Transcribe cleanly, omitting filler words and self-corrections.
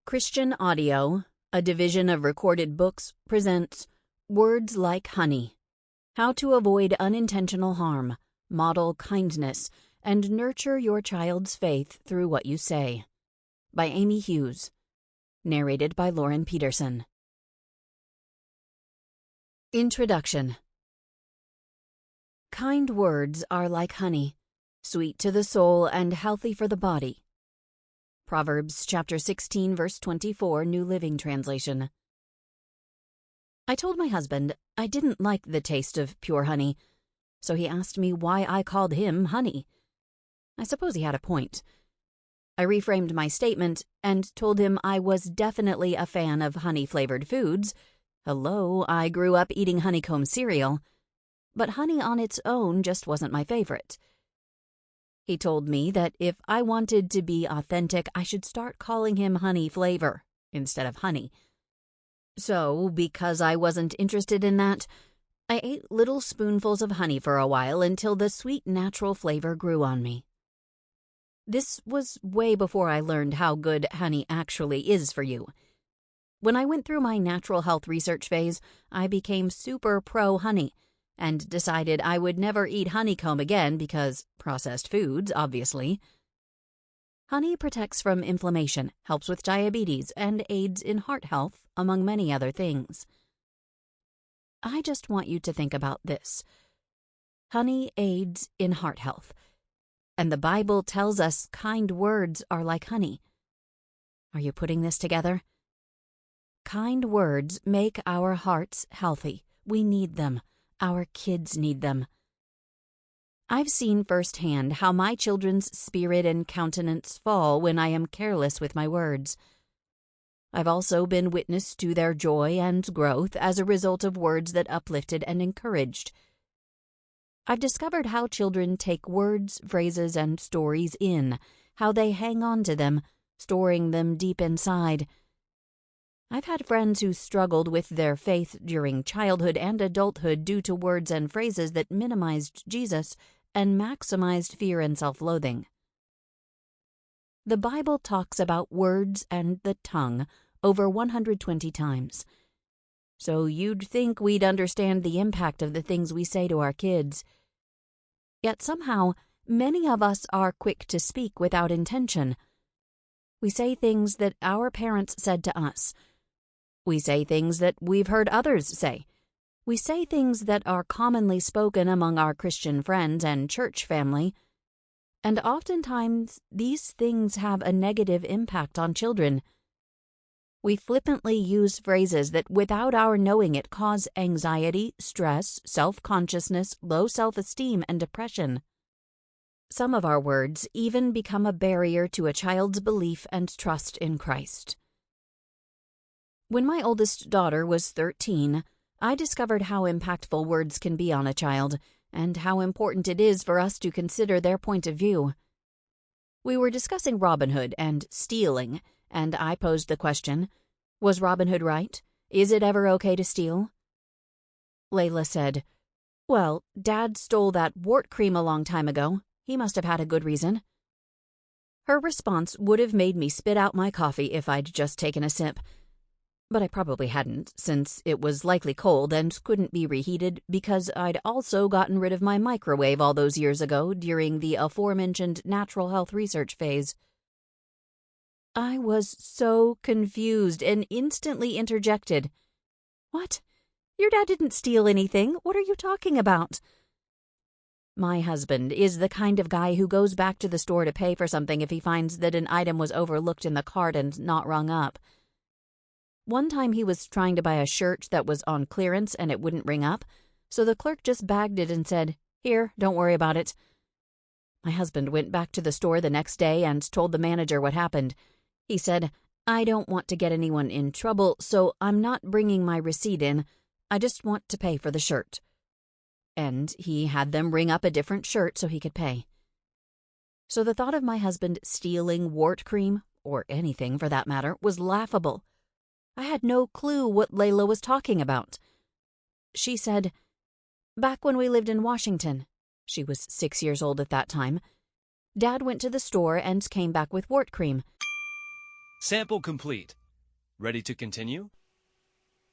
Christian Audio, a division of Recorded Books, presents Words Like Honey: How to Avoid Unintentional Harm, Model Kindness, and Nurture Your Child's Faith Through What You Say, by Amy Hughes. Narrated by Pedersen. Introduction. Kind words are like honey, sweet to the soul and healthy for the body. Proverbs chapter 16, verse 24, New Living Translation. I told my husband I didn't like the taste of pure honey, so he asked me why I called him honey. I suppose he had a point. I reframed my statement and told him I was definitely a fan of honey-flavored foods. Hello, I grew up eating honeycomb cereal. But honey on its own just wasn't my favorite. He told me that if I wanted to be authentic, I should start calling him honey flavor instead of honey. So, because I wasn't interested in that, I ate little spoonfuls of honey for a while until the sweet natural flavor grew on me. This was way before I learned how good honey actually is for you. When I went through my natural health research phase, I became super pro-honey and decided I would never eat honeycomb again because processed foods, obviously. Honey protects from inflammation, helps with diabetes, and aids in heart health, among many other things. I just want you to think about this. Honey aids in heart health, and the Bible tells us kind words are like honey. Are you putting this together? Kind words make our hearts healthy. We need them. Our kids need them. I've seen firsthand how my children's spirit and countenance fall when I am careless with my words. I've also been witness to their joy and growth as a result of words that uplifted and encouraged. I've discovered how children take words, phrases, and stories in, how they hang on to them, storing them deep inside. I've had friends who struggled with their faith during childhood and adulthood due to words and phrases that minimized Jesus and maximized fear and self-loathing. The Bible talks about words and the tongue over 120 times. So you'd think we'd understand the impact of the things we say to our kids. Yet somehow, many of us are quick to speak without intention. We say things that our parents said to us. We say things that we've heard others say. We say things that are commonly spoken among our Christian friends and church family. And oftentimes, these things have a negative impact on children. We flippantly use phrases that, without our knowing it, cause anxiety, stress, self-consciousness, low self-esteem, and depression. Some of our words even become a barrier to a child's belief and trust in Christ. When my oldest daughter was 13, I discovered how impactful words can be on a child, and how important it is for us to consider their point of view. We were discussing Robin Hood and stealing, and I posed the question, was Robin Hood right? Is it ever okay to steal? Layla said, well, Dad stole that wart cream a long time ago. He must have had a good reason. Her response would have made me spit out my coffee if I'd just taken a sip. But I probably hadn't, since it was likely cold and couldn't be reheated because I'd also gotten rid of my microwave all those years ago during the aforementioned natural health research phase. I was so confused and instantly interjected. What? Your dad didn't steal anything. What are you talking about? My husband is the kind of guy who goes back to the store to pay for something if he finds that an item was overlooked in the cart and not rung up. One time he was trying to buy a shirt that was on clearance and it wouldn't ring up, so the clerk just bagged it and said, "Here, don't worry about it." My husband went back to the store the next day and told the manager what happened. He said, "I don't want to get anyone in trouble, so I'm not bringing my receipt in. I just want to pay for the shirt." And he had them ring up a different shirt so he could pay. So the thought of my husband stealing wart cream, or anything for that matter, was laughable. I had no clue what Layla was talking about. She said, back when we lived in Washington, she was 6 years old at that time, Dad went to the store and came back with wart cream. Sample complete. Ready to continue?